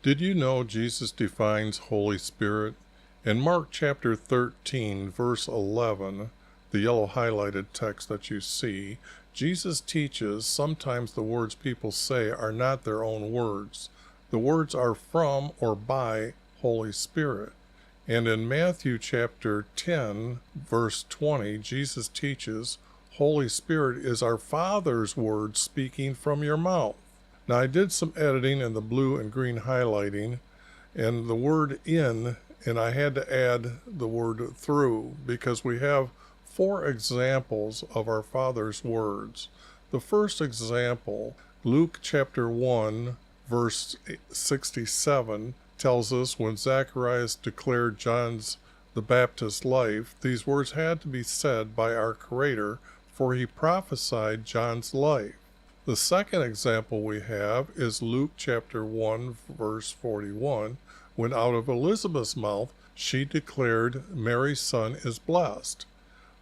Did you know Jesus defines Holy Spirit? In Mark chapter 13, verse 11, the yellow highlighted text that you see, Jesus teaches sometimes the words people say are not their own words. The words are from or by Holy Spirit. And in Matthew chapter 10, verse 20, Jesus teaches, Holy Spirit is our Father's word speaking from your mouth. Now, I did some editing in the blue and green highlighting, and the word in, and I had to add the word through, because we have 4 examples of our Father's words. The first example, Luke chapter 1, verse 67, tells us when Zacharias declared John's the Baptist's life, these words had to be said by our Creator, for he prophesied John's life. The second example we have is Luke chapter 1, verse 41, when out of Elizabeth's mouth she declared Mary's son is blessed.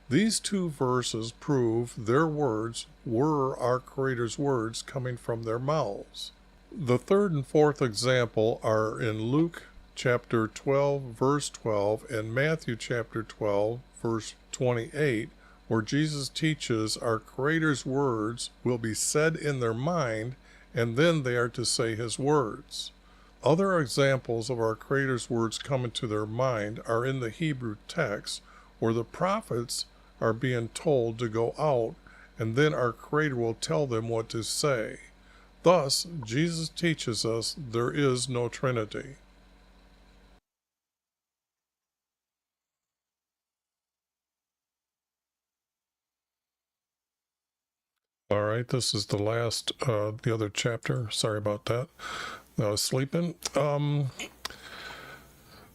These 2 verses prove their words were our Creator's words coming from their mouths. The third and fourth example are in Luke chapter 12, verse 12, and Matthew chapter 12, verse 28, where Jesus teaches our Creator's words will be said in their mind, and then they are to say his words. Other examples of our Creator's words coming to their mind are in the Hebrew text, where the prophets are being told to go out, and then our Creator will tell them what to say. Thus, Jesus teaches us there is no Trinity. All right, this is the last, the other chapter. Sorry about that. I was sleeping.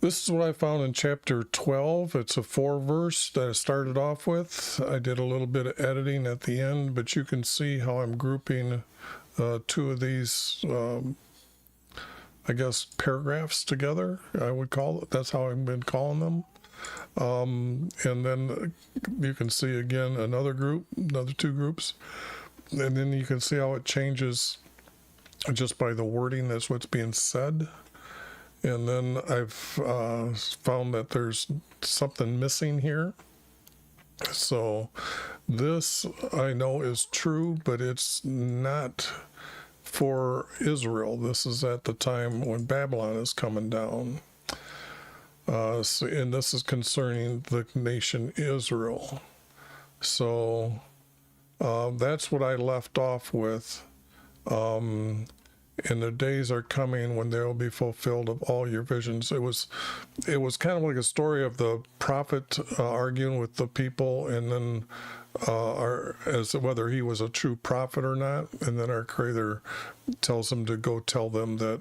This is what I found in chapter 12. It's a 4-verse that I started off with. I did a little bit of editing at the end, but you can see how I'm grouping 2 of these, I guess, paragraphs together, I would call it. That's how I've been calling them. And then you can see again another 2 groups. And then you can see how it changes just by the wording. That's what's being said. And then I've found that there's something missing here. So this I know is true, but it's not for Israel. This is at the time when Babylon is coming down. And this is concerning the nation Israel. So that's what I left off with. And the days are coming when they will be fulfilled of all your visions. It was kind of like a story of the prophet arguing with the people, and then as to whether he was a true prophet or not. And then our Creator tells him to go tell them that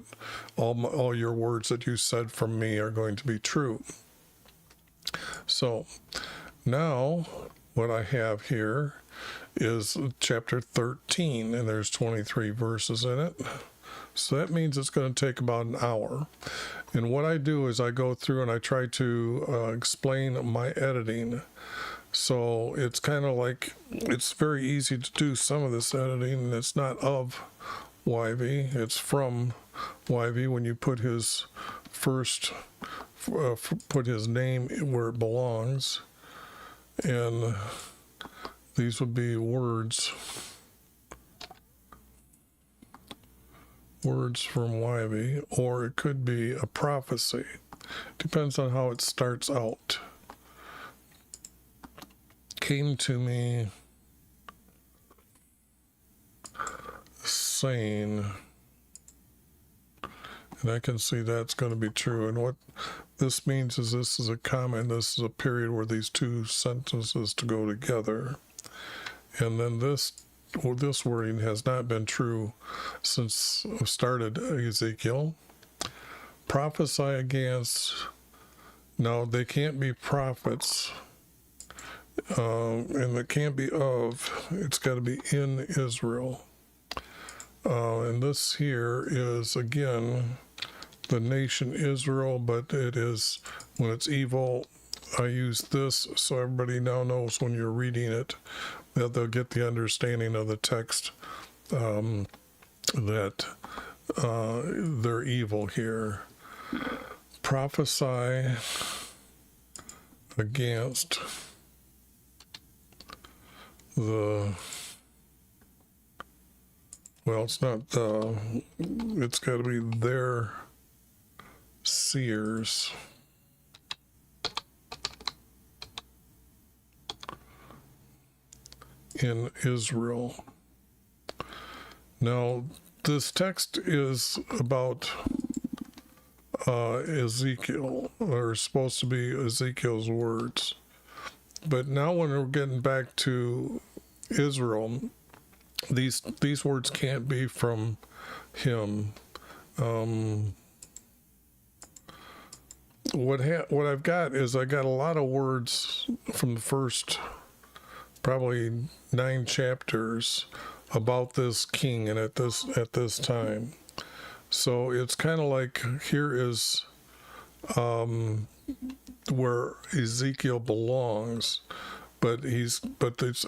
all your words that you said from me are going to be true. So now what I have here is chapter 13, and there's 23 verses in it. So that means it's going to take about an hour. And what I do is I go through and I try to explain my editing. So it's kind of like, it's very easy to do some of this editing, and it's not of YV, it's from YV when you put his put his name where it belongs. And these would be words from YV, or it could be a prophecy. Depends on how it starts out. Came to me saying, and I can see that's going to be true. And what this means is this is a comment, this is a period where these 2 sentences to go together. And then this wording has not been true since I started Ezekiel. Prophesy against, now they can't be prophets, and it can't be of, it's got to be in Israel. And this here is, again, the nation Israel, but it is, when it's evil, I use this so everybody now knows when you're reading it that they'll get the understanding of the text, that their evil here. Prophesy against it's not it's got to be their seers. In Israel. Now, this text is about Ezekiel, or supposed to be Ezekiel's words. But now when we're getting back to Israel, these words can't be from him. What I've got is I got a lot of words from the first probably 9 chapters about this king and at this time. So it's kind of like here is where Ezekiel belongs, but it's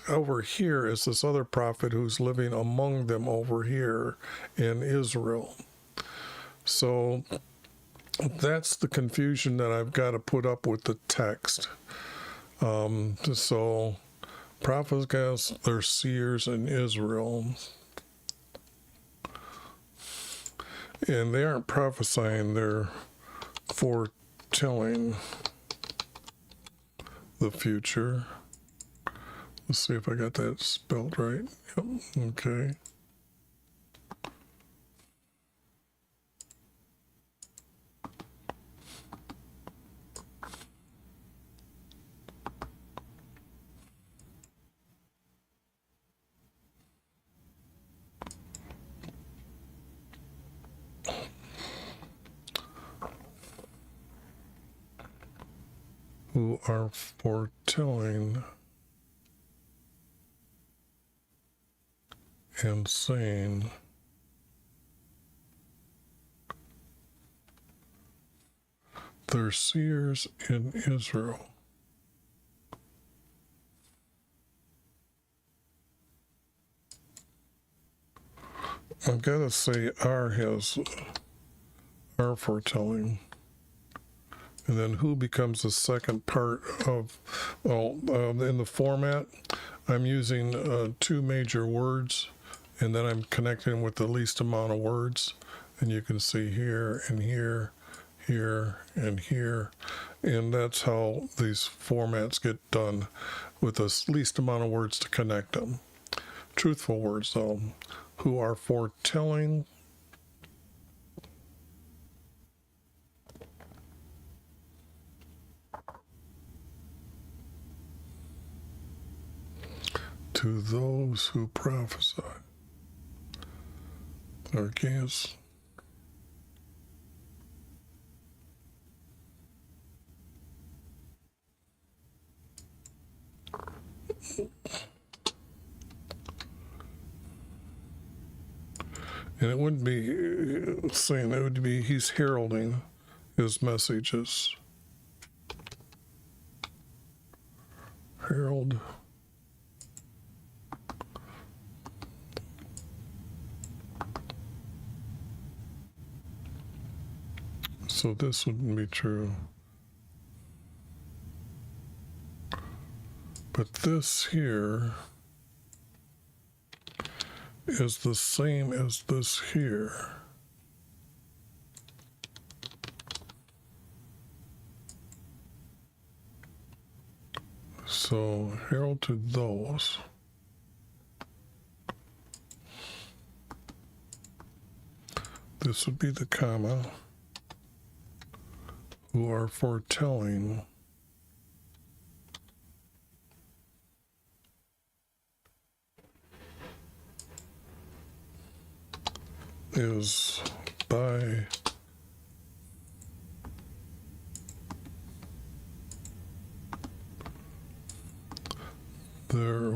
over here is this other prophet who's living among them over here in Israel. So that's the confusion that I've got to put up with the text. So prophets, they're seers in Israel, and they aren't prophesying, they're foretelling the future. Let's see if I got that spelled right. Yep. Okay. Who are foretelling and saying they're seers in Israel. I've got to say R foretelling. And then who becomes the second part of, in the format, I'm using 2 major words, and then I'm connecting with the least amount of words. And you can see here and here, here and here. And that's how these formats get done, with the least amount of words to connect them. Truthful words, though, who are foretelling to those who prophesy against and it wouldn't be saying, it would be he's heralding his messages. Herald so this wouldn't be true. But this here is the same as this here. So herald to those. This would be the comma. Who are foretelling is by their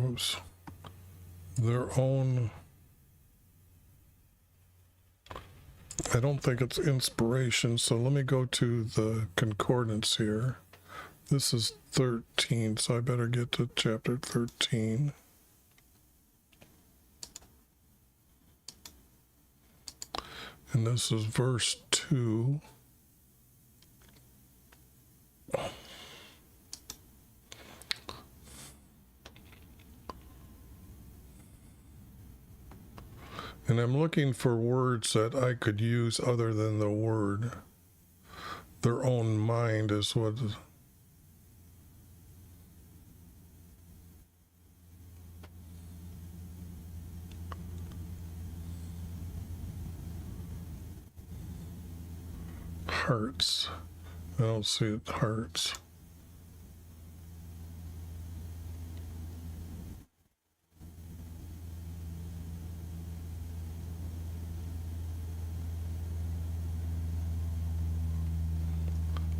own. I don't think it's inspiration, so let me go to the concordance here. This is 13, so I better get to chapter 13. And this is verse 2. And I'm looking for words that I could use other than the word. Their own mind is what... Hearts. I don't see it. Hearts.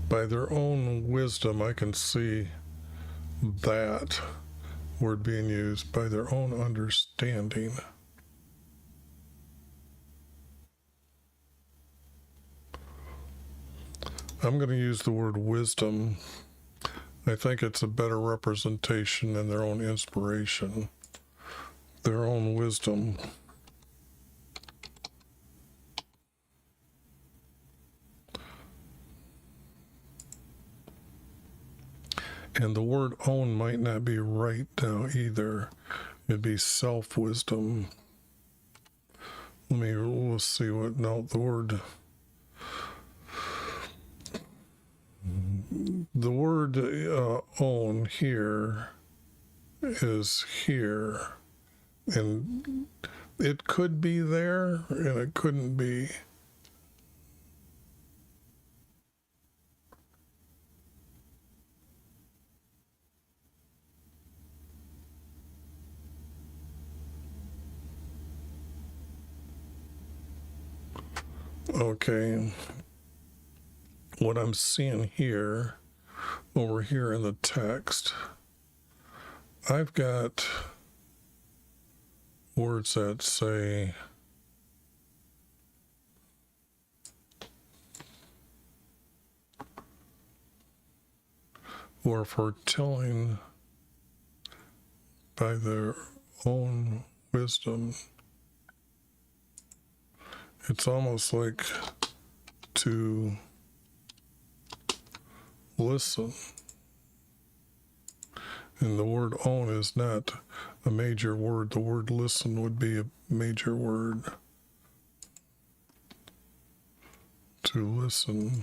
By their own wisdom, I can see that word being used. By their own understanding. I'm going to use the word wisdom. I think it's a better representation than their own inspiration. Their own wisdom. And the word own might not be right now either. It'd be self-wisdom. We'll see what, no, the word own here is here. And it could be there and it couldn't be. Okay, what I'm seeing here, over here in the text, I've got words that say or foretelling by their own wisdom. It's almost like to listen. And the word own is not a major word. The word listen would be a major word. To listen.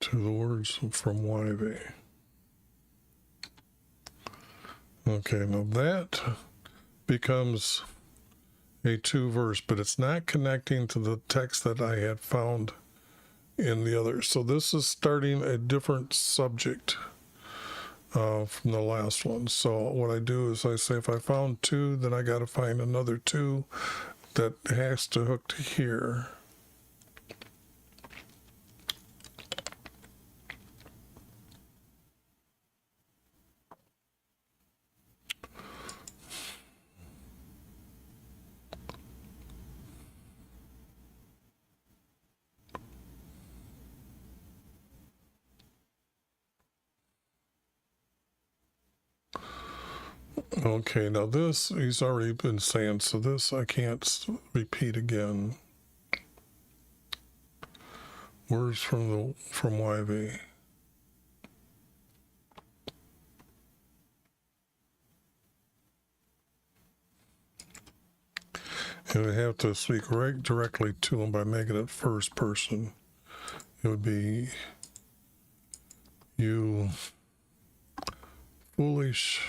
To the words from YV. Okay, now that becomes a 2-verse, but it's not connecting to the text that I had found in the other. So this is starting a different subject from the last one. So what I do is I say if I found 2, then I got to find another 2 that has to hook to here. Okay, now this he's already been saying, so this I can't repeat again. Words from YV. And I have to speak right directly to him by making it first person. It would be, you foolish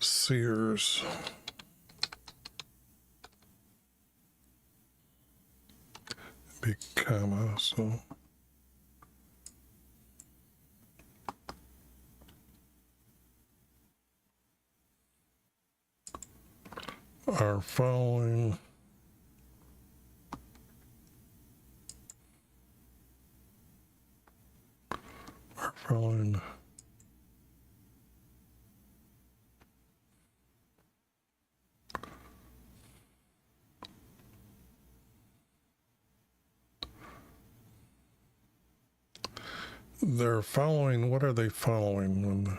seers. Be comma, so. Are following they're following, what are they following when,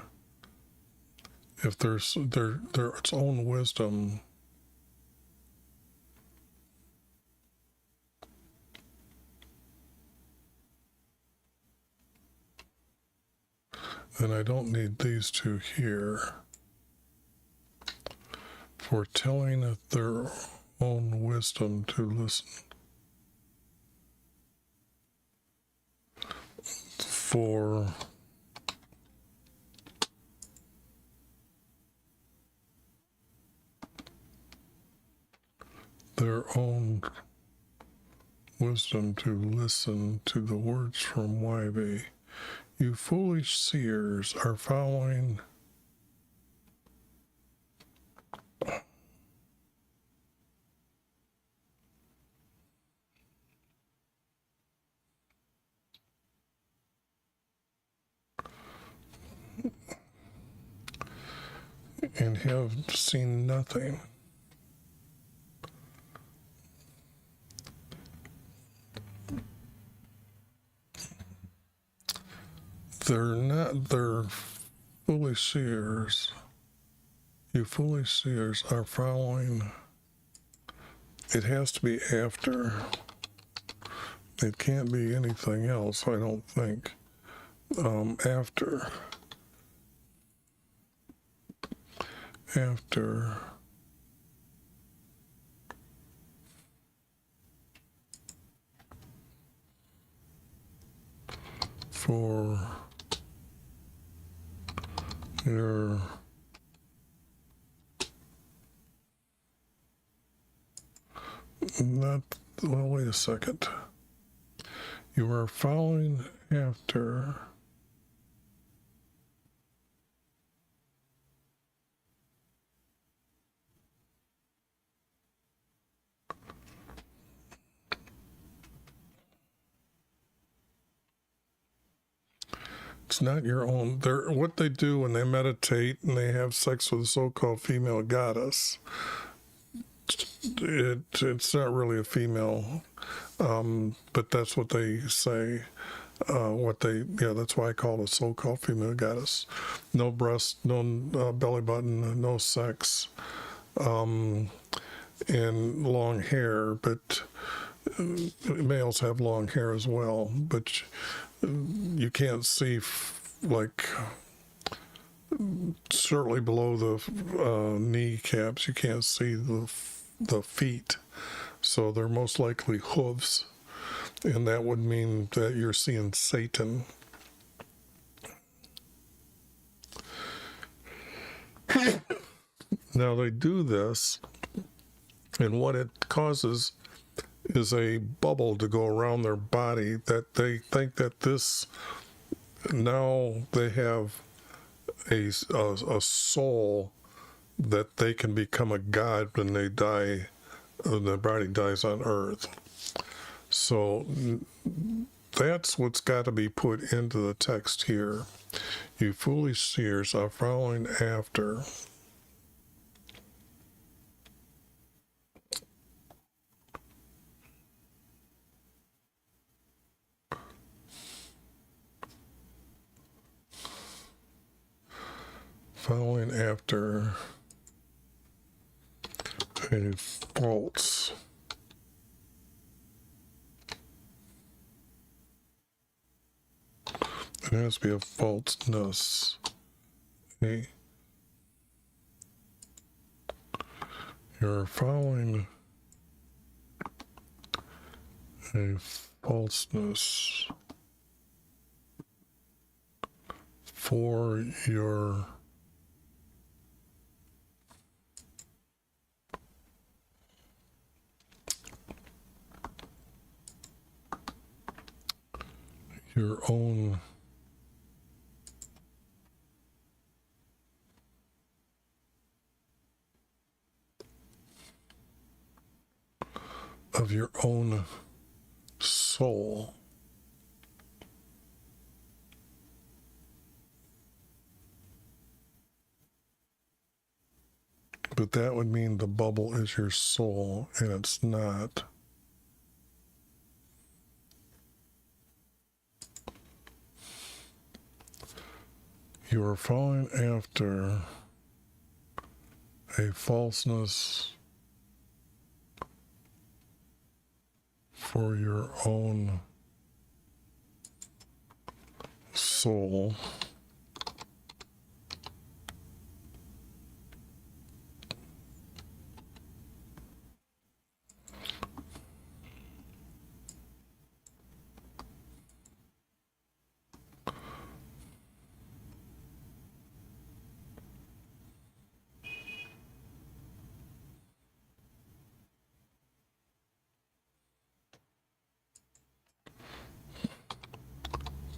if there's their its own wisdom? Then I don't need these two here. For telling their own wisdom to listen. For their own wisdom to listen to the words from YV. You foolish seers are following and have seen nothing. They're foolish seers. You foolish seers are following. It has to be after. It can't be anything else, I don't think. After. For your not, well, wait a second. You are following after it's not your own. They're what they do when they meditate and they have sex with a so-called female goddess. It's not really a female, but that's what they say. That's why I call it a so-called female goddess. No breast, no belly button, no sex, and long hair. But males have long hair as well. But you can't see certainly below the kneecaps. You can't see the feet, so they're most likely hooves. And that would mean that you're seeing Satan. Now they do this, and what it causes is a bubble to go around their body that they think that this, now they have a soul that they can become a god when they die, when their body dies on earth. So that's what's got to be put into the text here. You foolish seers are following after. Following after a false. It has to be a falseness. You're following a falseness for your own of your own soul. But that would mean the bubble is your soul, and it's not. You are following after a falseness for your own soul.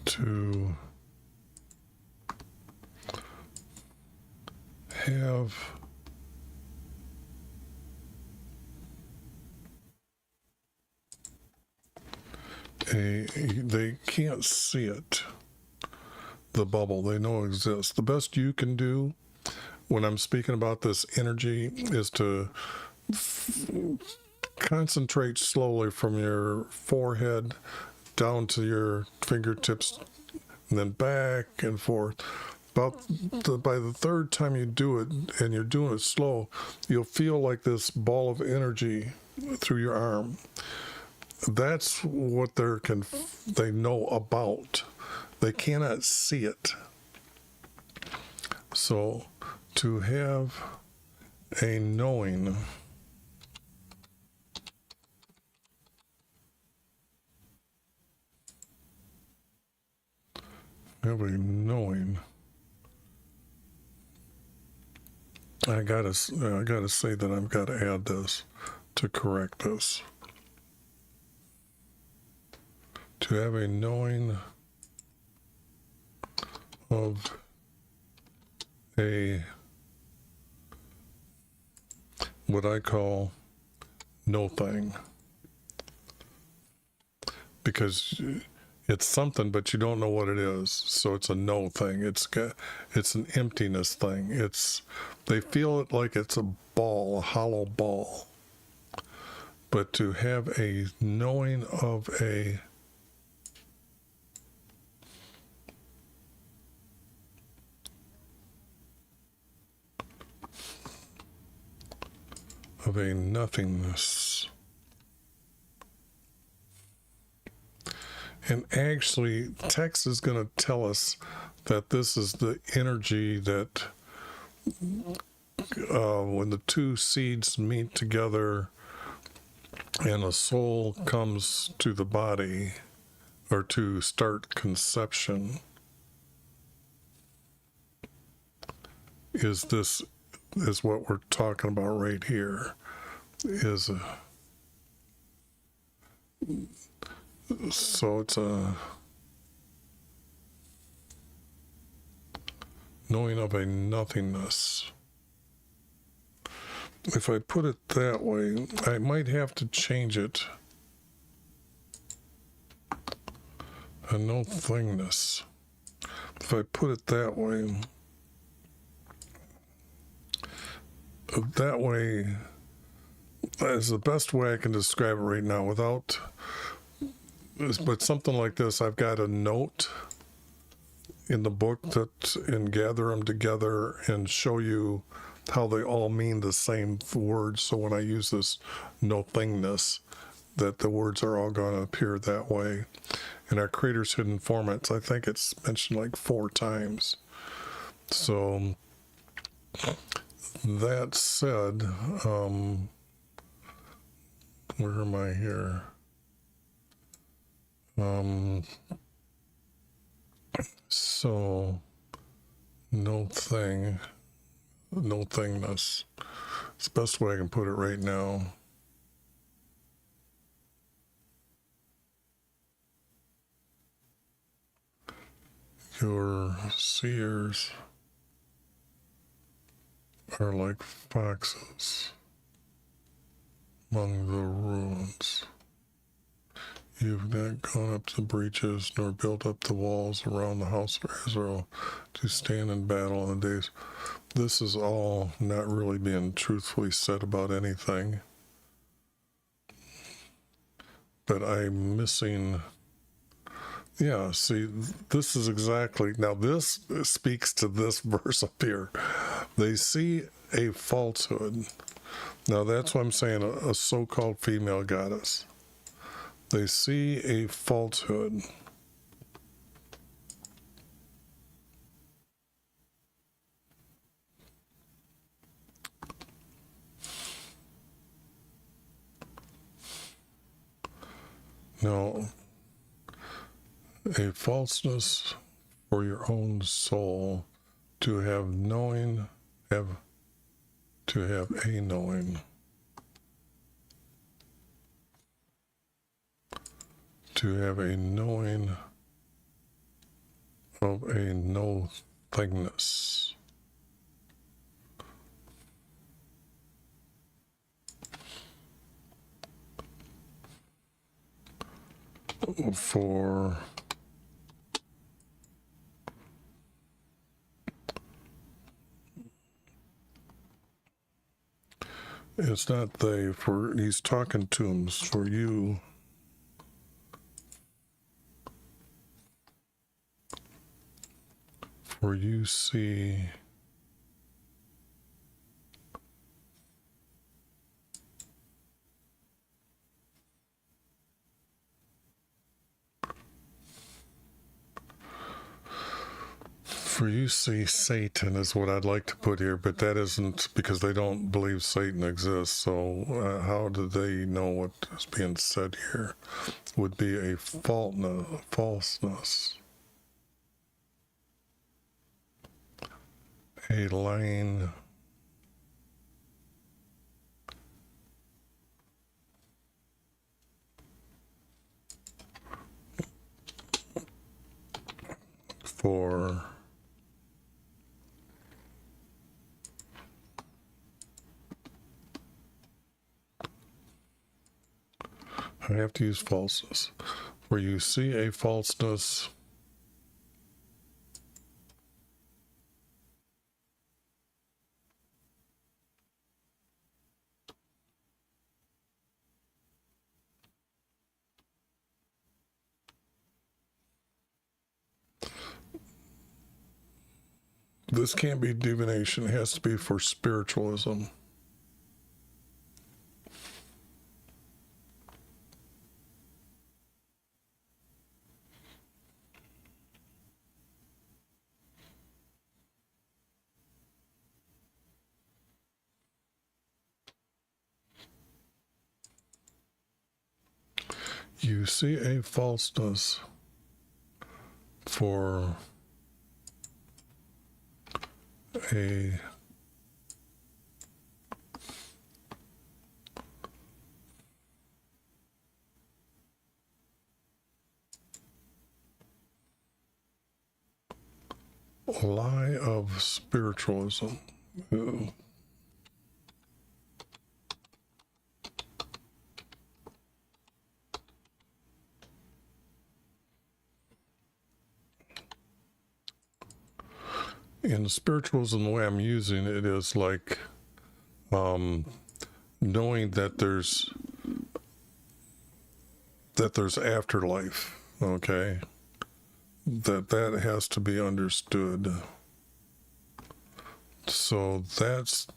To have they can't see it, the bubble, they know it exists. The best you can do when I'm speaking about this energy is to concentrate slowly from your forehead down to your fingertips and then back and forth. By the third time you do it, and you're doing it slow, you'll feel like this ball of energy through your arm. That's what they know about. They cannot see it. So to have a knowing I gotta say that I've got to add this to correct this. To have a knowing of what I call no thing, because it's something, but you don't know what it is. So it's a no thing. It's an emptiness thing. They feel it like it's a ball, a hollow ball. But to have a knowing of a nothingness. And actually, text is going to tell us that this is the energy that when the two seeds meet together and a soul comes to the body, or to start conception, is what we're talking about right here. So it's a knowing of a nothingness. If I put it that way, I might have to change it. A no thingness. If I put it that way is the best way I can describe it right now but something like this. I've got a note in the book and gather them together and show you how they all mean the same words. So when I use this no thingness, that the words are all going to appear that way. In our Creator's Hidden Formats, I think it's mentioned like 4 times. So that said, where am I here? So no thingness. It's the best way I can put it right now. Your seers are like foxes among the ruins. You've not gone up the breaches, nor built up the walls around the house of Israel to stand in battle in the days. This is all not really being truthfully said about anything. But I'm missing Yeah, see, this is exactly, now this speaks to this verse up here. They see a falsehood. Now that's what I'm saying, a so-called female goddess. They see a falsehood. Now, a falseness for your own soul, to have knowing, to have a knowing, to have a knowing of a nothingness. For it's not they, for he's talking to him, for you. For you see Satan is what I'd like to put here, but that isn't, because they don't believe Satan exists. So how do they know what is being said here? Would be a falseness, a lying, for I have to use falseness. Where you see a falseness, this can't be divination, it has to be for spiritualism. You see a falseness for a lie of spiritualism. Ew. In spiritualism, the way I'm using it is like knowing that there's afterlife, okay? That has to be understood. So that's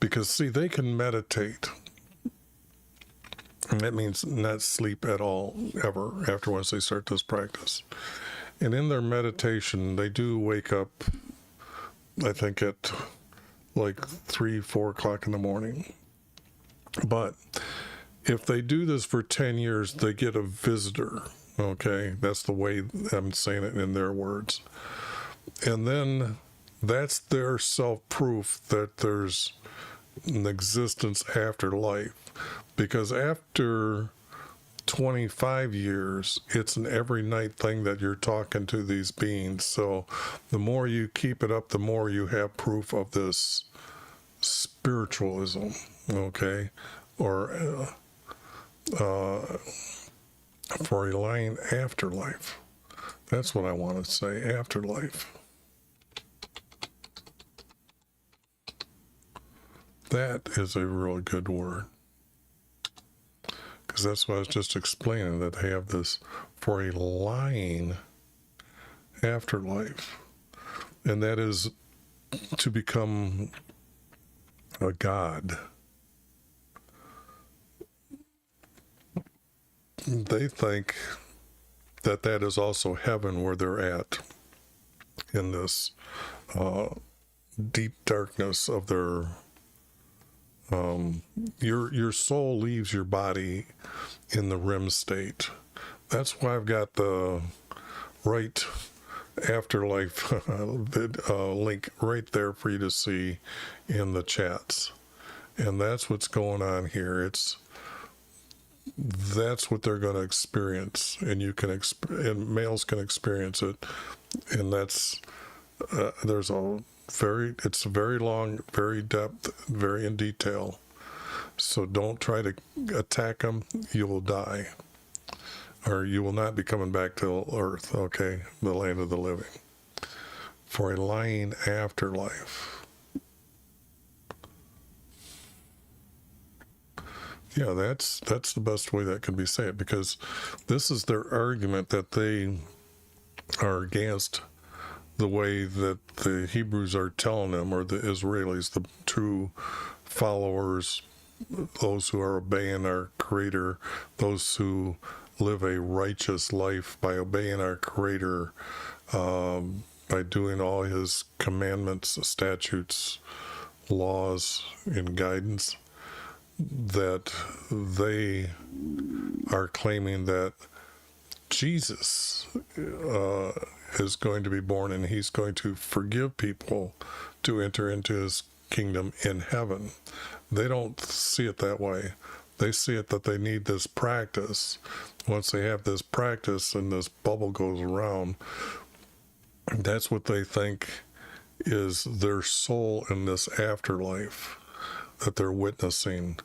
because, see, they can meditate, and that means not sleep at all, ever, after once they start this practice. And in their meditation, they do wake up, I think, at like 3, 4 o'clock in the morning. But if they do this for 10 years, they get a visitor, okay? That's the way I'm saying it in their words. And then that's their self-proof that there's an existence after life. Because after 25 years, it's an every night thing that you're talking to these beings. So the more you keep it up, the more you have proof of this spiritualism, okay? Or for a lying afterlife. That's what I want to say, afterlife. That is a really good word. because that's what I was just explaining, that they have this for a lying afterlife, and that is to become a god. They think that that is also heaven, where they're at in this deep darkness of their your soul leaves your body in the REM state. That's why I've got the right afterlife link right there for you to see in the chats. And that's what's going on here. That's what they're going to experience, and you can and males can experience it, and that's it's very long, very depth, very in detail. So don't try to attack them. You will die, or you will not be coming back to earth, okay, the land of the living, for a lying afterlife. Yeah, that's the best way that can be said, because this is their argument, that they are against the way that the Hebrews are telling them, or the Israelis, the true followers, those who are obeying our Creator, those who live a righteous life by obeying our Creator, by doing all His commandments, statutes, laws, and guidance, that they are claiming that Jesus is going to be born, and He's going to forgive people to enter into His kingdom in heaven. They don't see it that way. They see it that they need this practice. Once they have this practice and this bubble goes around, that's what they think is their soul in this afterlife that they're witnessing.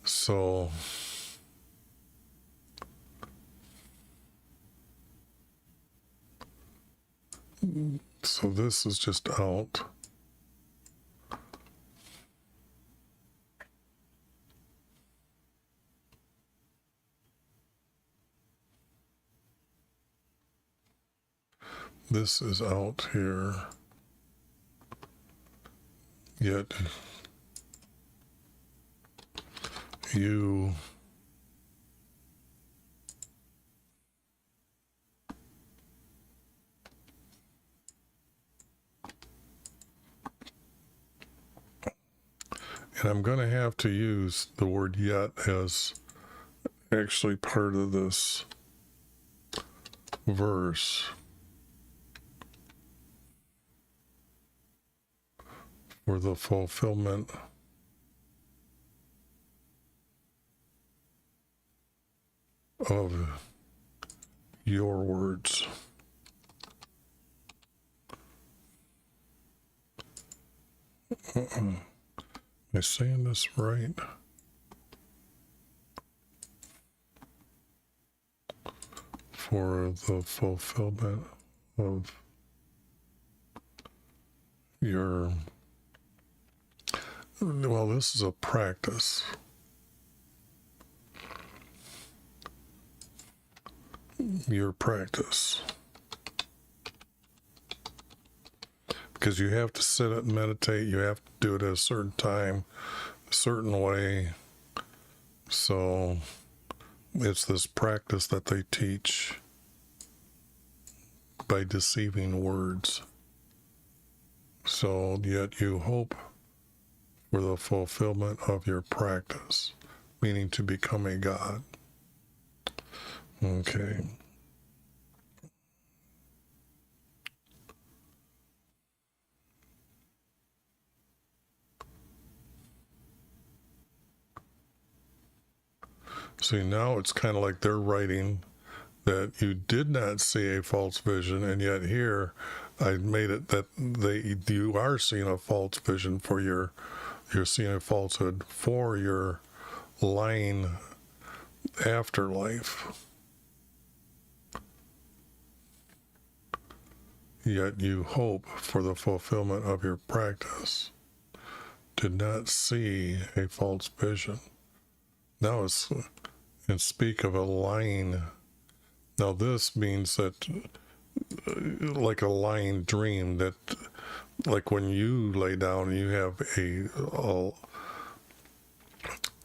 So this is just out. This is out here. Yet you and I'm going to have to use the word yet as actually part of this verse for the fulfillment of your words. Am I saying this right? For the fulfillment of your, well, this is a practice. Your practice. Because you have to sit and meditate, you have to do it at a certain time, a certain way. So it's this practice that they teach by deceiving words. So yet you hope for the fulfillment of your practice, meaning to become a god. Okay. See, now it's kind of like they're writing that you did not see a false vision, and yet here I made it that you are seeing a false vision for you're seeing a falsehood for your lying afterlife. Yet you hope for the fulfillment of your practice. Did not see a false vision. Now it's and speak of a lying. Now this means that like a lying dream, that like when you lay down you have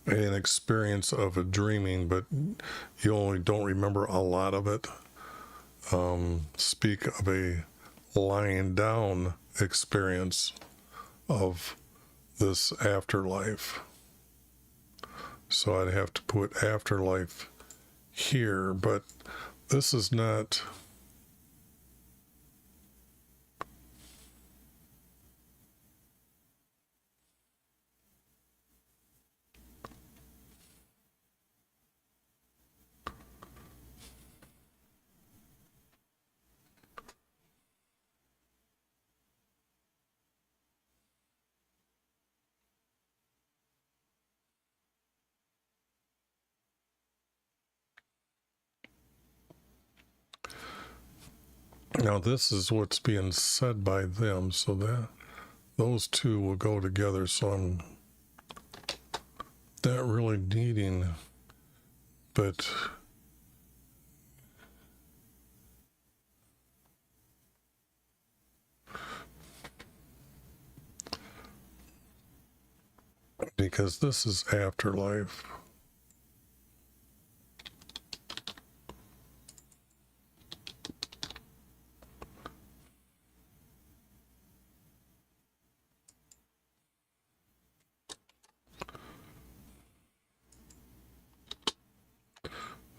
an experience of a dreaming, but you only don't remember a lot of it. Speak of a lying down experience of this afterlife. So I'd have to put afterlife here, but this is not. Now this is what's being said by them, so that those two will go together. So I'm not really needing, but because this is afterlife.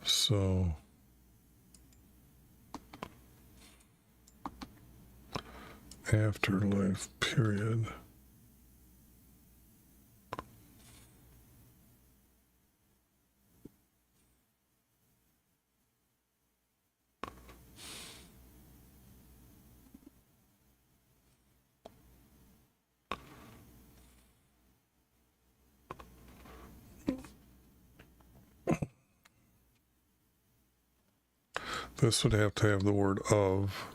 So afterlife period. This would have to have the word of.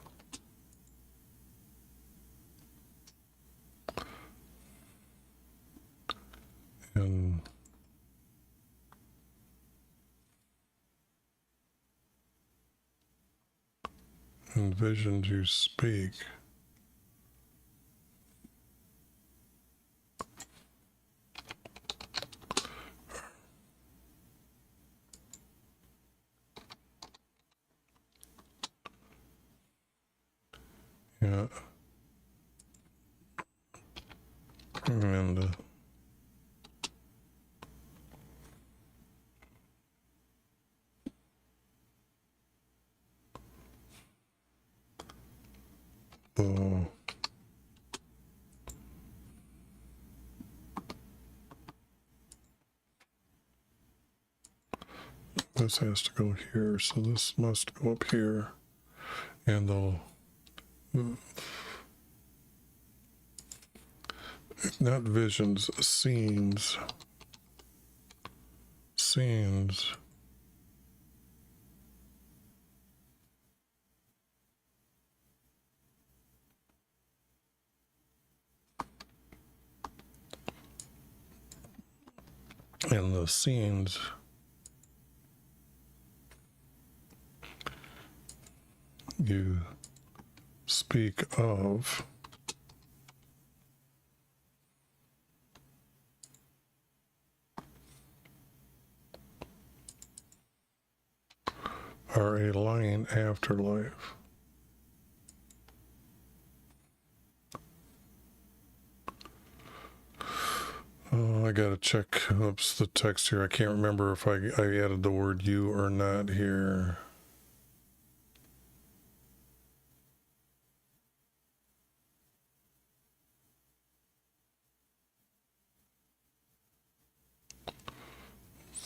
And in visions you speak. Yeah. And this has to go here, so this must go up here, and they'll not visions, scenes. And the scenes you speak of are a lying afterlife. Oh, I gotta check up the text here. I can't remember if I added the word you or not here.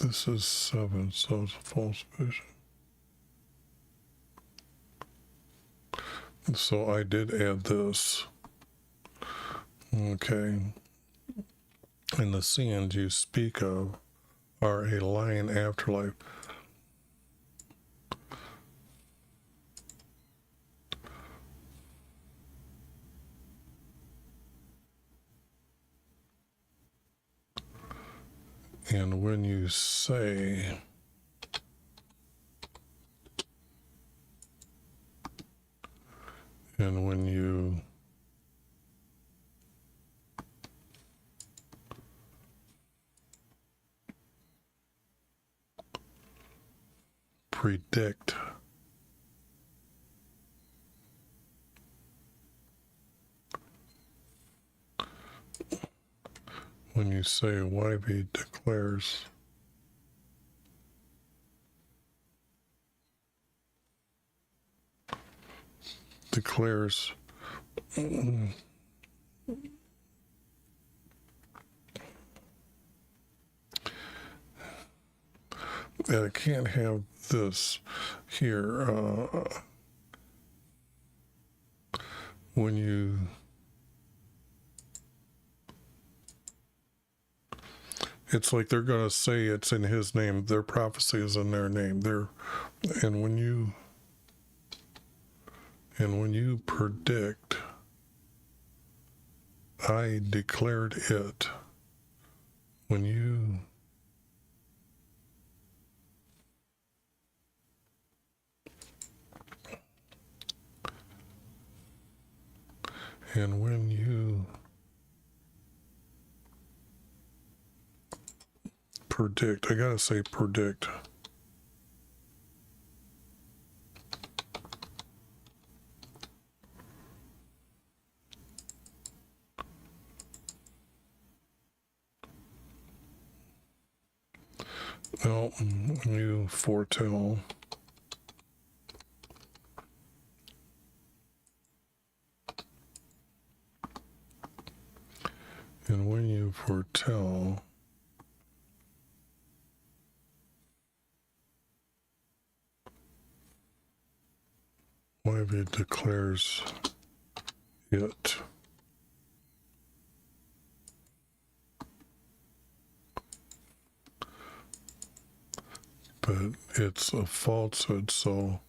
This is 7, so it's a false vision. So I did add this. Okay. And the scenes you speak of are a lying afterlife. And when you say And when you predict, when you say YV declares and it can't have this here. When you it's like they're going to say it's in his name. Their prophecy is in their name. And when you predict, I declared it. When you predict, I gotta say predict. No, you foretell. And when you foretell, YV declares it. But it's a falsehood, so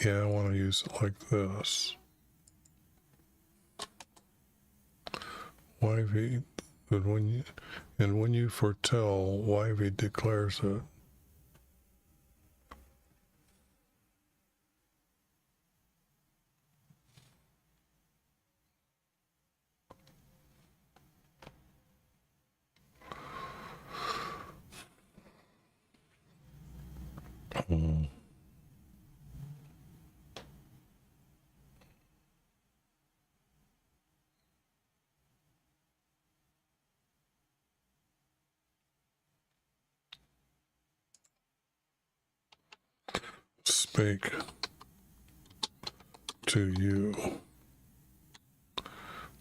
yeah, I want to use it like this. YV, but when you foretell, YV declares it. Spake to you.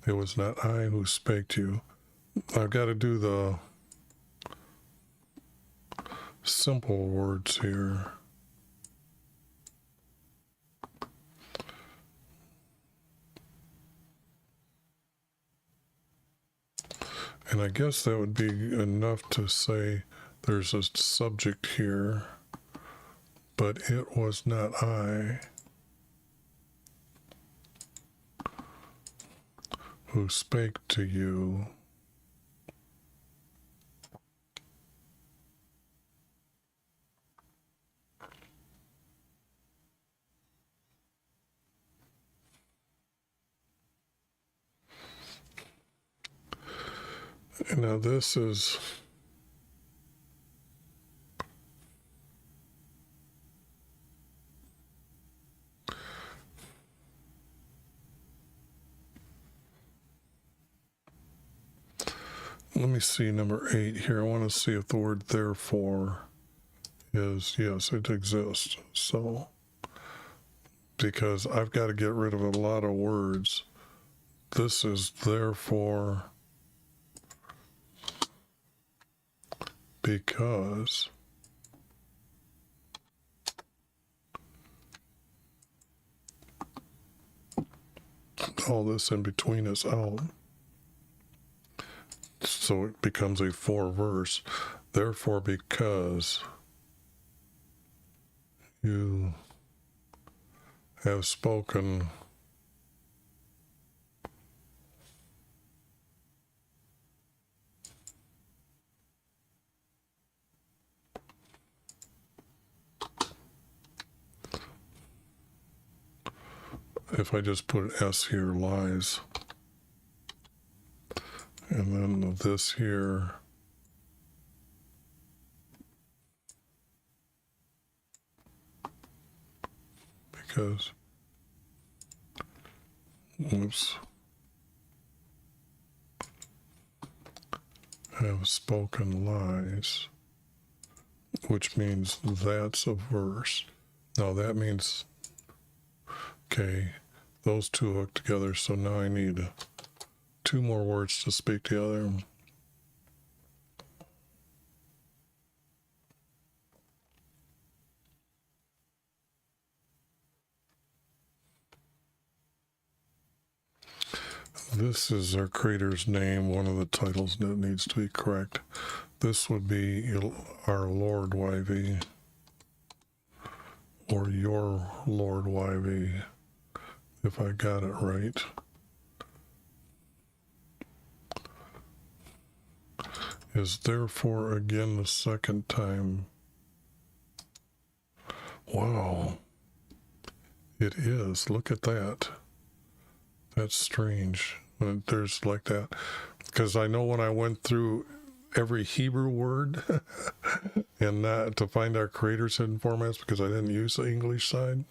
It was not I who spake to you. I've got to do the simple words here. And I guess that would be enough to say there's a subject here, but it was not I who spake to you. Now this is let me see number 8 here. I want to see if the word therefore is, yes, it exists. So, because I've got to get rid of a lot of words. This is therefore because all this in between is out. So it becomes a 4 verse. Therefore, because You have spoken if I just put S here, lies, and then this here, because, oops, have spoken lies, which means that's a verse. Now that means, okay, those two hook together, so now I need two more words to speak together. This is our Creator's name, one of the titles that needs to be correct. This would be our Lord YV, or your Lord YV, if I got it right. Is therefore again the second time. Wow. It is. Look at that. That's strange when there's like that. Because I know when I went through every Hebrew word and that to find our Creator's hidden formats, because I didn't use the English side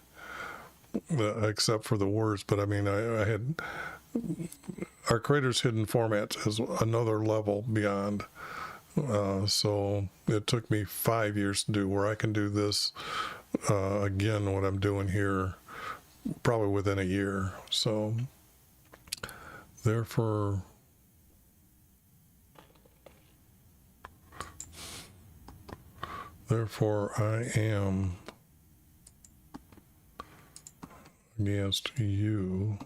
except for the words, but I mean I had our Creator's hidden formats is another level beyond. So it took me 5 years to do, where I can do this again, what I'm doing here, probably within a year. So therefore I am against you,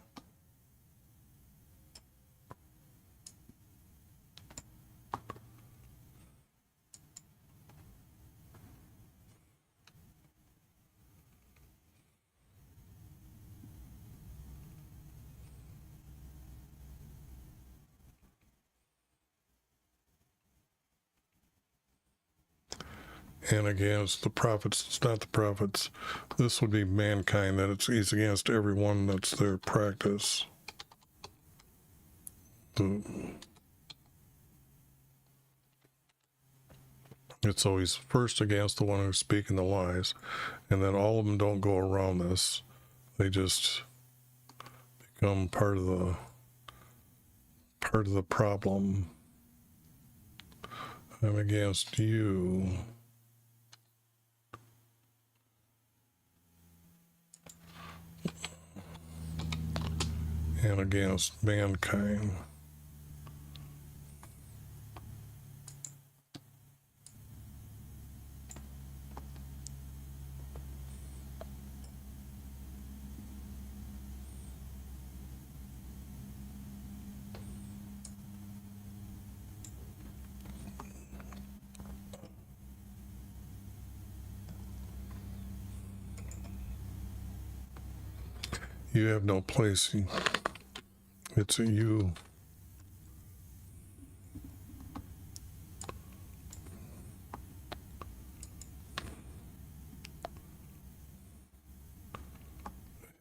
and against the prophets. It's not the prophets. This would be mankind, that he's against everyone that's their practice. It's always first against the one who's speaking the lies, and then all of them don't go around this. They just become part of the problem. I'm against you. And against mankind. You have no place. It's a you.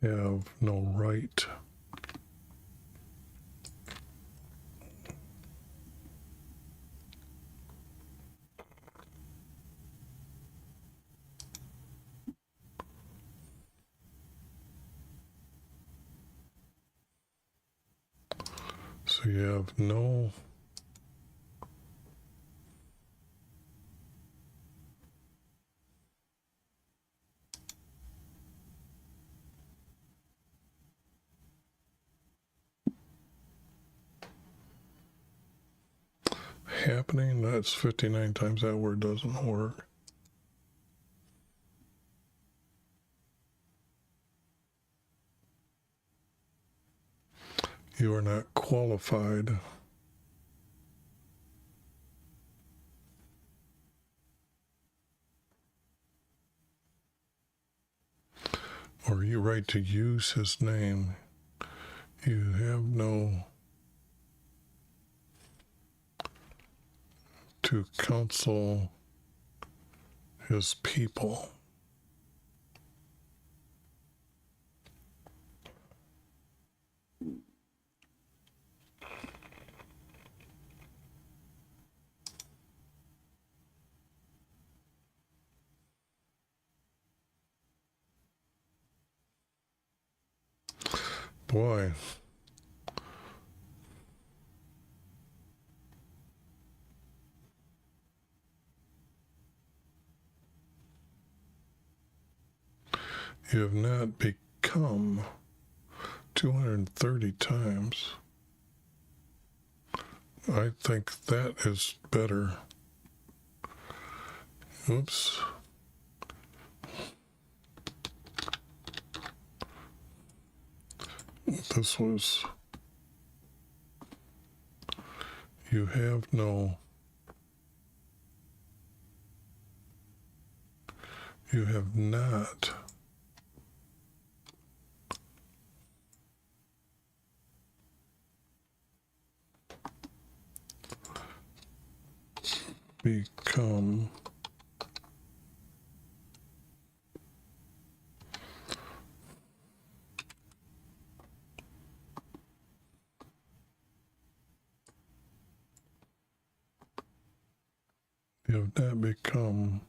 Have no right. So you have no happening. That's 59 times. That word doesn't work. You are not qualified. or you right to use his name. You have no to counsel his people. Boy, you have not become 230 times. I think that is better. Oops. This was, you have no, you have not become you have not become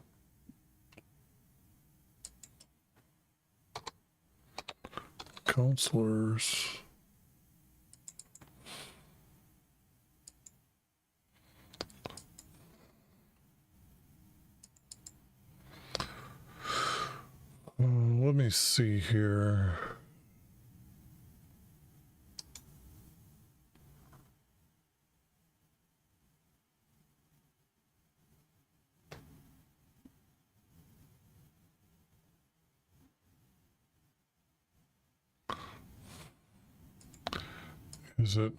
counselors let me see here. Is it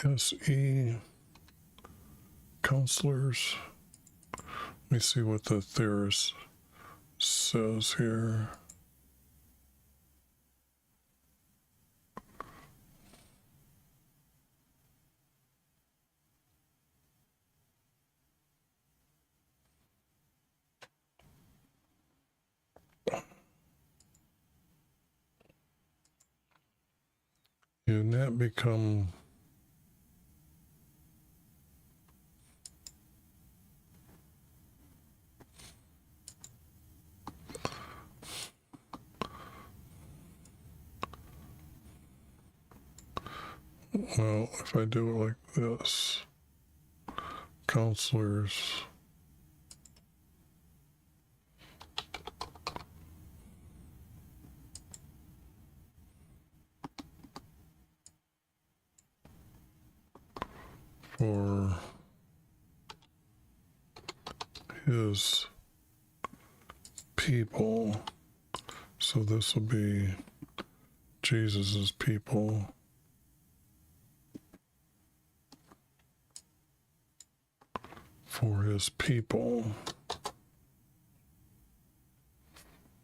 S-E counselors? Let me see what the theorist says here. You not become well, if I do it like this, counselors for his people. So this will be Jesus's people. For his people.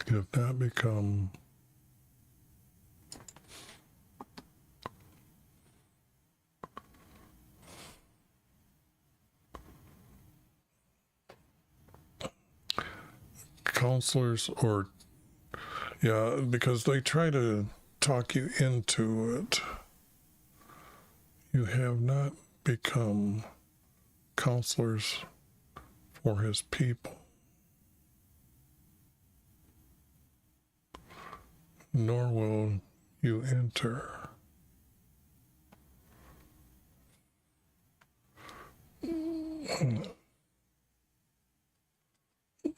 You have not become counselors, or yeah, because they try to talk you into it. You have not become counselors for his people, nor will you enter.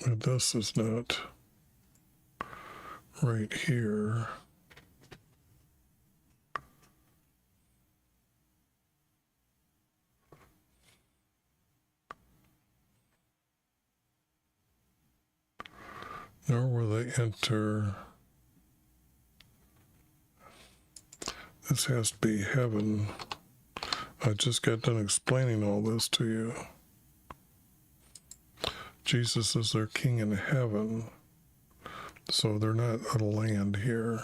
But this is not right here. Nor will they enter. This has to be heaven. I just got done explaining all this to you. Jesus is their king in heaven. So they're not a land here.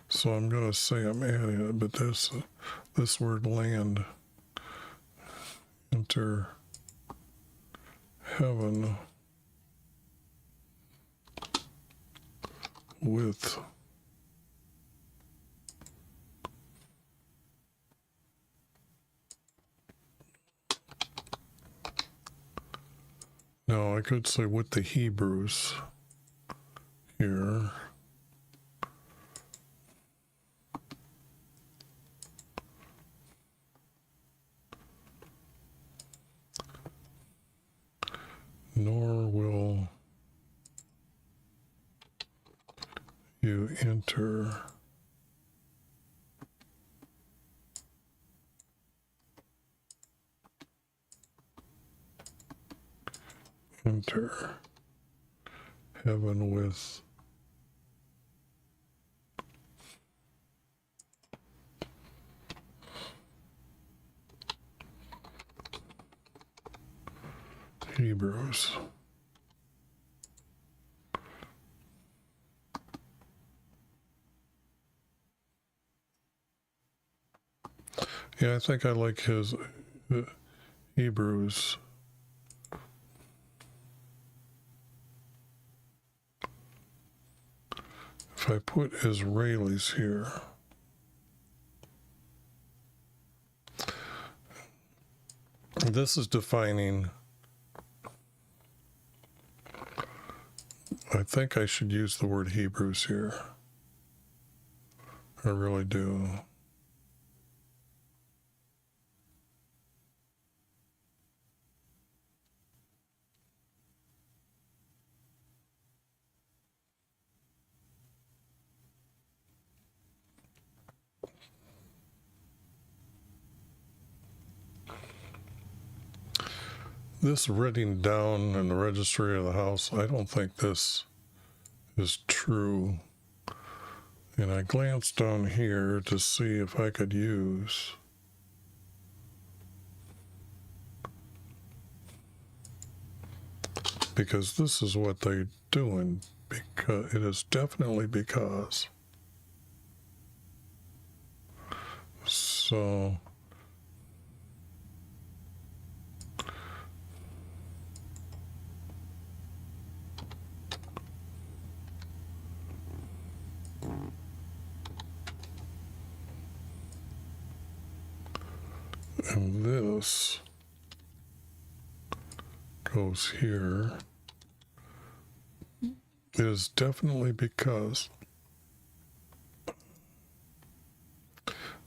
So I'm going to say I'm adding it, but this word land, enter heaven with now I could say with the Hebrews here. Nor will you enter heaven with Hebrews. Yeah, I think I like his Hebrews. If I put Israelis here, this is defining. I think I should use the word Hebrews here. I really do. This writing down in the registry of the house, I don't think this is true. And I glanced down here to see if I could use because this is what they're doing, because it is definitely because. So and this goes here is definitely because.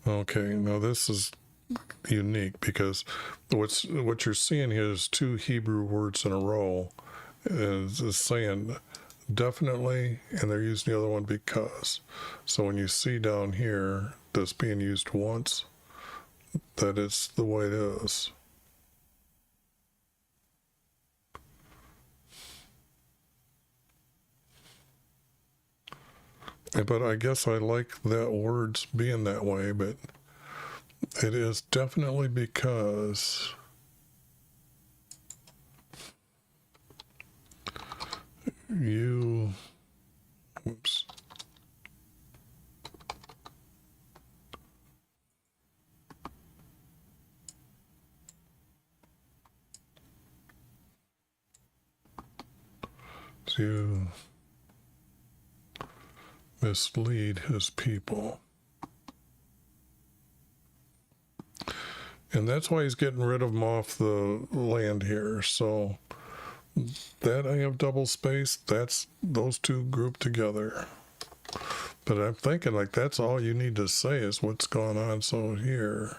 Okay, now this is unique because what you're seeing here is two Hebrew words in a row. Is saying definitely, and they're using the other one because. So when you see down here this being used once, that is the way it is. But I guess I like that words being that way, but it is definitely because you, oops. To mislead his people. And that's why he's getting rid of them off the land here. So that I have double space, that's those two grouped together. But I'm thinking like that's all you need to say is what's going on. So here,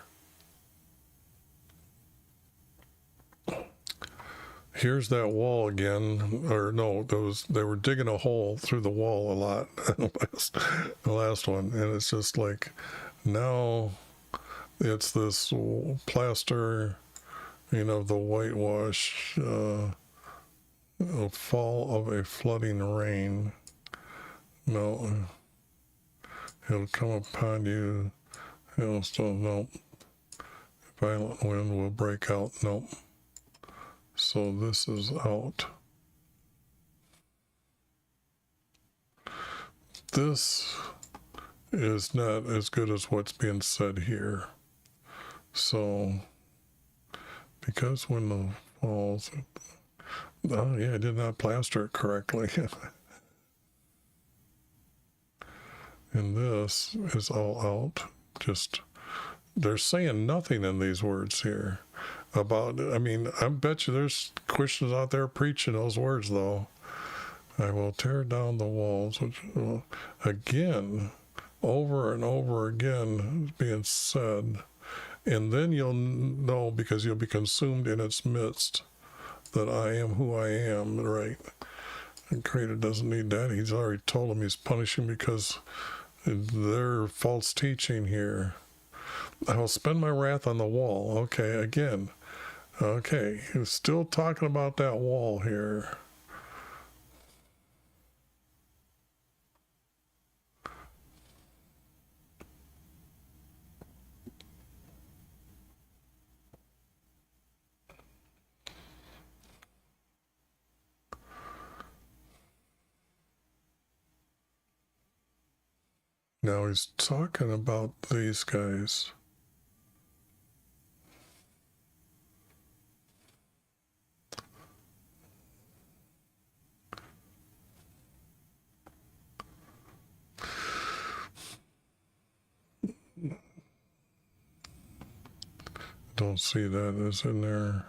here's that wall again, or no, they were digging a hole through the wall a lot, the last one, and it's just like now it's this plaster, the whitewash, fall of a flooding rain. No, it'll come upon you. Hailstone, nope. Violent wind will break out, nope. So this is out. this is not as good as what's being said here. So, because when the walls, oh yeah, I did not plaster it correctly. And this is all out. Just, they're saying nothing in these words here about, I mean, I bet you there's Christians out there preaching those words, though. I will tear down the walls, which, again, over and over again being said. And then you'll know, because you'll be consumed in its midst, that I am who I am, right? The Creator doesn't need that. He's already told them he's punishing because their false teaching here. I will spend my wrath on the wall. Okay, again. Okay, he's still talking about that wall here. Now he's talking about these guys. Don't see that as in there.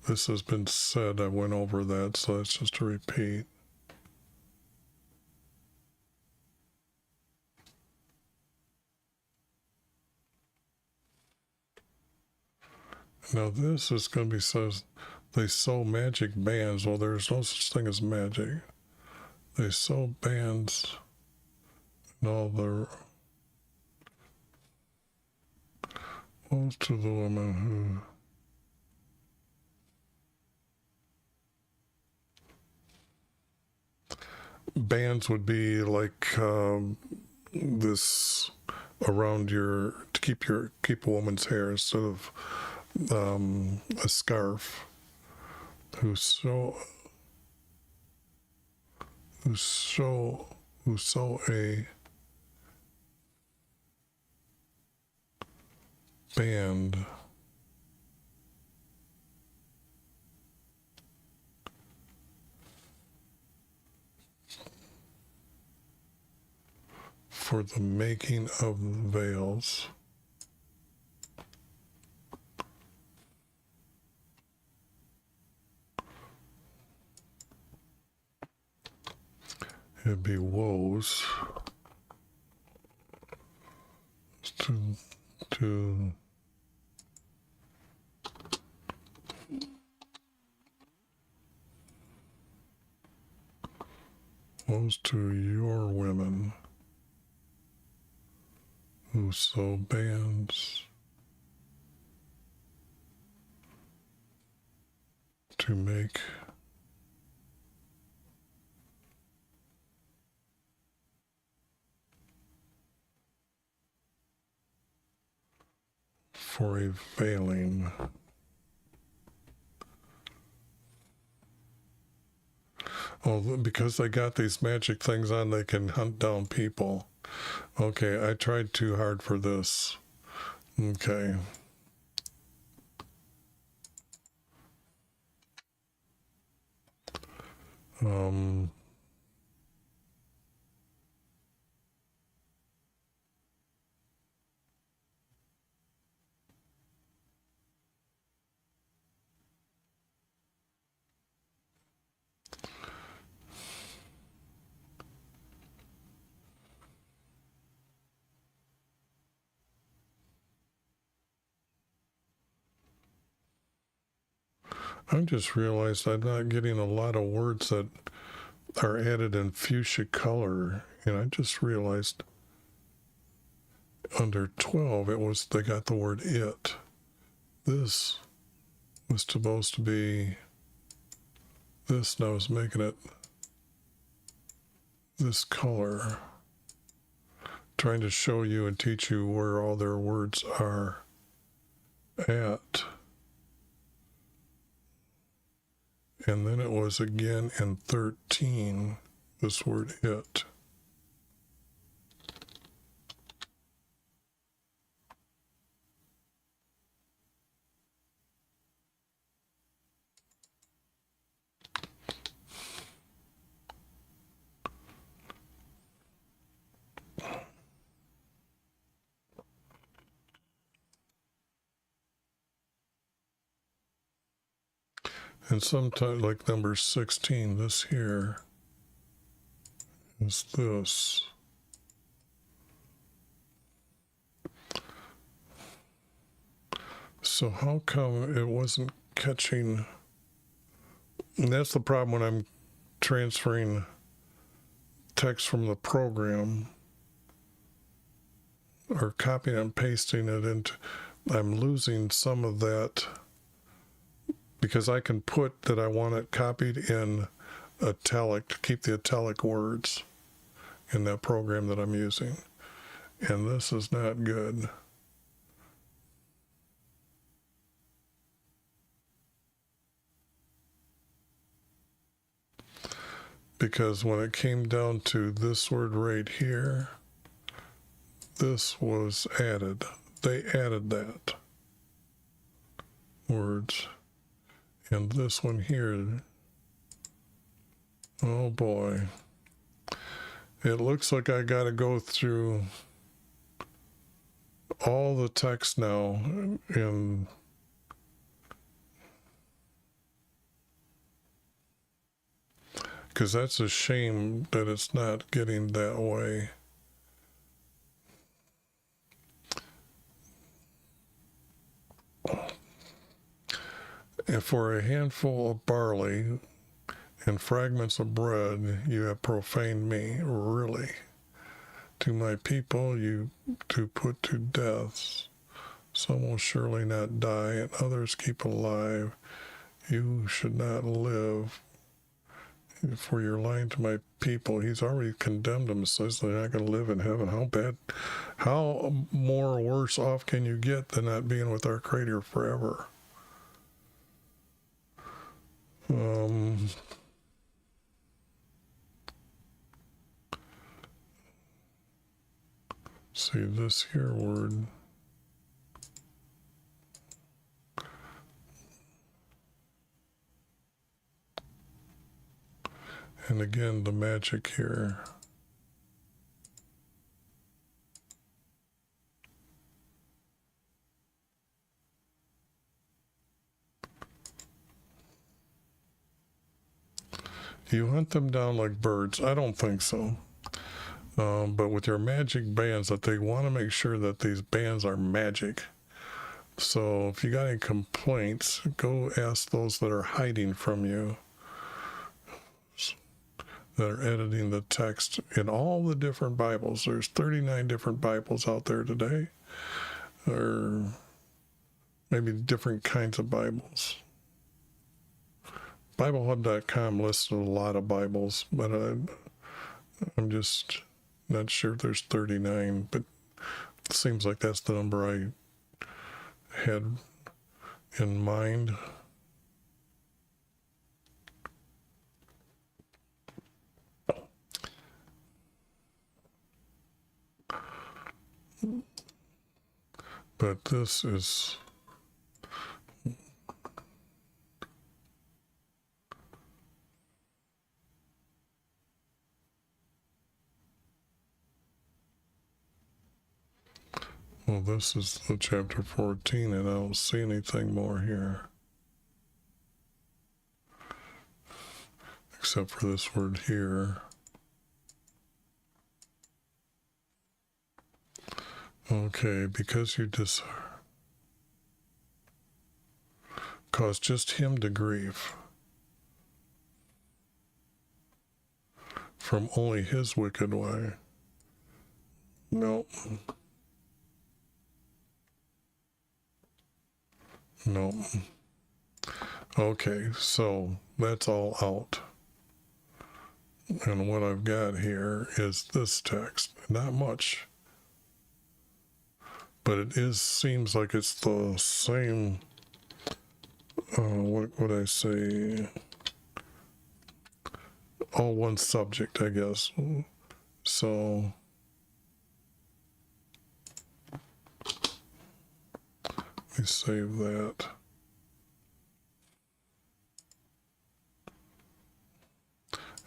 This has been said. I went over that, so it's just a repeat. Now this is going to be says they sew magic bands. Well, there's no such thing as magic. They sew bands and all the most to the woman who bands would be like this around your to keep a woman's hair instead of a scarf. Who sew a band for the making of veils. It'd be woes to woes to your women who sew bands to make for a veiling. Oh, because they got these magic things on, they can hunt down people. Okay, I tried too hard for this. Okay. I just realized I'm not getting a lot of words that are added in fuchsia color, and I just realized under 12 they got the word it. This was supposed to be this, and I was making it this color, trying to show you and teach you where all their words are at And then it was again in 13, this word it. And sometimes, like number 16, this here is this. So how come it wasn't catching? And that's the problem when I'm transferring text from the program or copying and pasting it into, I'm losing some of that, because I can put that I want it copied in italic to keep the italic words in that program that I'm using. And this is not good. Because when it came down to this word right here, this was added. They added that words. And this one here, oh boy. It looks like I got to go through all the text now, and because that's a shame that it's not getting that way. And for a handful of barley and fragments of bread, you have profaned me, really. To my people you to put to death. Some will surely not die, and others keep alive. You should not live. For you're lying to my people. He's already condemned them, says they're not going to live in heaven. How bad, how more worse off can you get than not being with our Creator forever? See this here word. And again, the magic here. You hunt them down like birds? I don't think so. But with your magic bands, that they want to make sure that these bands are magic. So if you got any complaints, go ask those that are hiding from you, that are editing the text in all the different Bibles. There's 39 different Bibles out there today, or maybe different kinds of Bibles. BibleHub.com listed a lot of Bibles, but I'm just not sure if there's 39, but it seems like that's the number I had in mind. But this is, well, this is the chapter 14, and I don't see anything more here. Except for this word here. Okay, because you just caused just him to grieve from only his wicked way. No. No. Okay, so that's all out. And what I've got here is this text. Not much. But it is, seems like it's the same, what would I say? all one subject, I guess. So let me save that.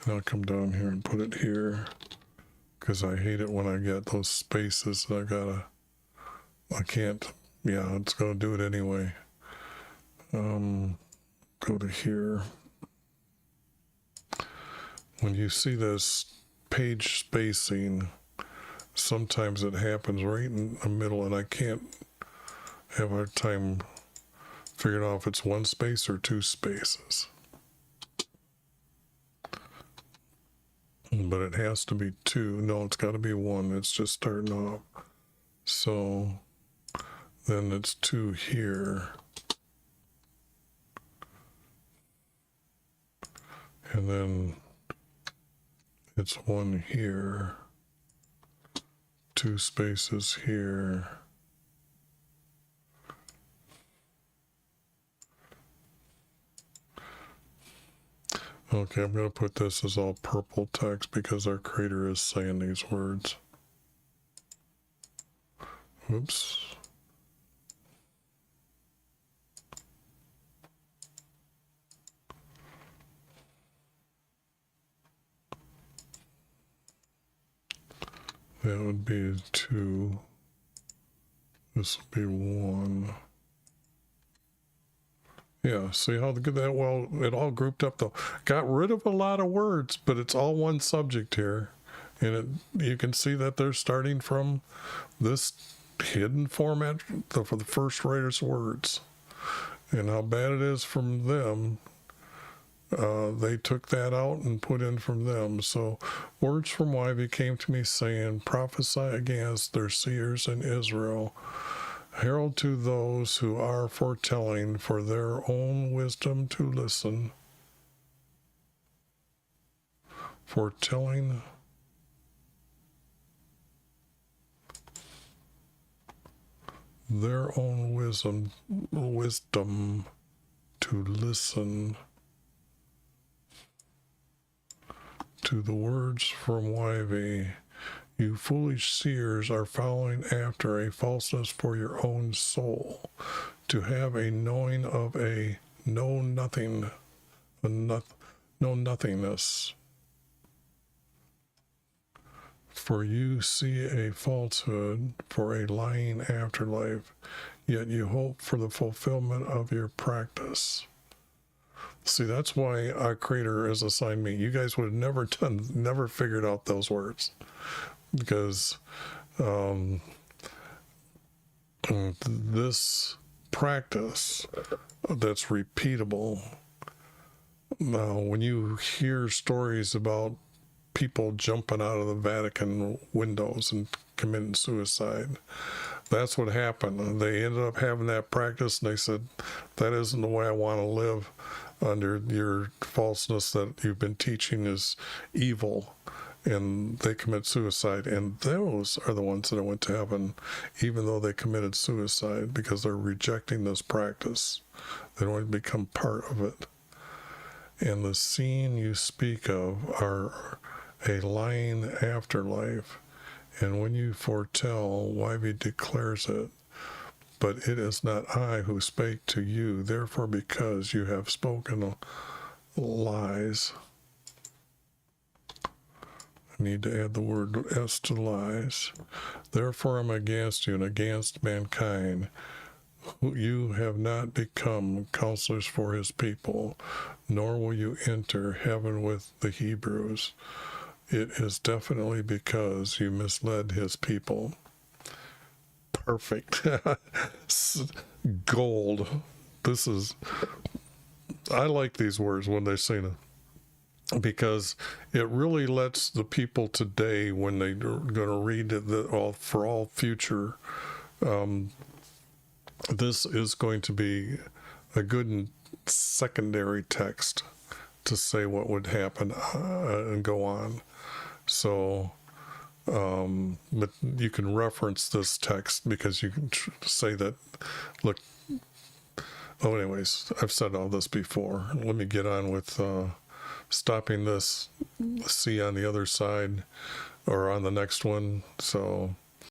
And I'll come down here and put it here, because I hate it when I get those spaces that I can't, yeah, it's gonna do it anyway. Go to here. When you see this page spacing, sometimes it happens right in the middle, and I can't have a time figuring out if it's one space or two spaces. But it has to be two. No, it's got to be one. It's just starting off. So then it's two here. And then it's one here. Two spaces here. Okay, I'm going to put this as all purple text because our creator is saying these words. Oops. That would be 2. This would be 1. Yeah, see how good that, well, it all grouped up though. Got rid of a lot of words, but it's all one subject here. And you can see that they're starting from this hidden format for the first writer's words. And how bad it is from them. They took that out and put in from them. So words from YHVH came to me saying, prophesy against their seers in Israel. Herald to those who are foretelling for their own wisdom to listen. Foretelling. Their own wisdom to listen to the words from YHVH. You foolish seers are following after a falseness for your own soul, to have a knowing of a know-nothingness. For you see a falsehood for a lying afterlife, yet you hope for the fulfillment of your practice. See, that's why our creator has assigned me. You guys would have never figured out those words. Because this practice that's repeatable. Now, when you hear stories about people jumping out of the Vatican windows and committing suicide, that's what happened. They ended up having that practice, and they said, that isn't the way I want to live under your falseness that you've been teaching is evil. And they commit suicide, and those are the ones that went to heaven, even though they committed suicide, because they're rejecting this practice. They don't want to become part of it. And the scene you speak of are a lying afterlife, and when you foretell, YHVH declares it. But it is not I who spake to you, therefore because you have spoken lies. Need to add the word S to lies. Therefore I'm against you and against mankind. You have not become counselors for his people, nor will you enter heaven with the Hebrews. It is definitely because you misled his people. Perfect. Gold. I like these words when they say it. Because it really lets the people today, when they're going to read it for all future, this is going to be a good secondary text to say what would happen and go on. So, but you can reference this text because you can say that, look, anyways, I've said all this before. Let me get on with stopping this. Let's see on the other side or on the next one. So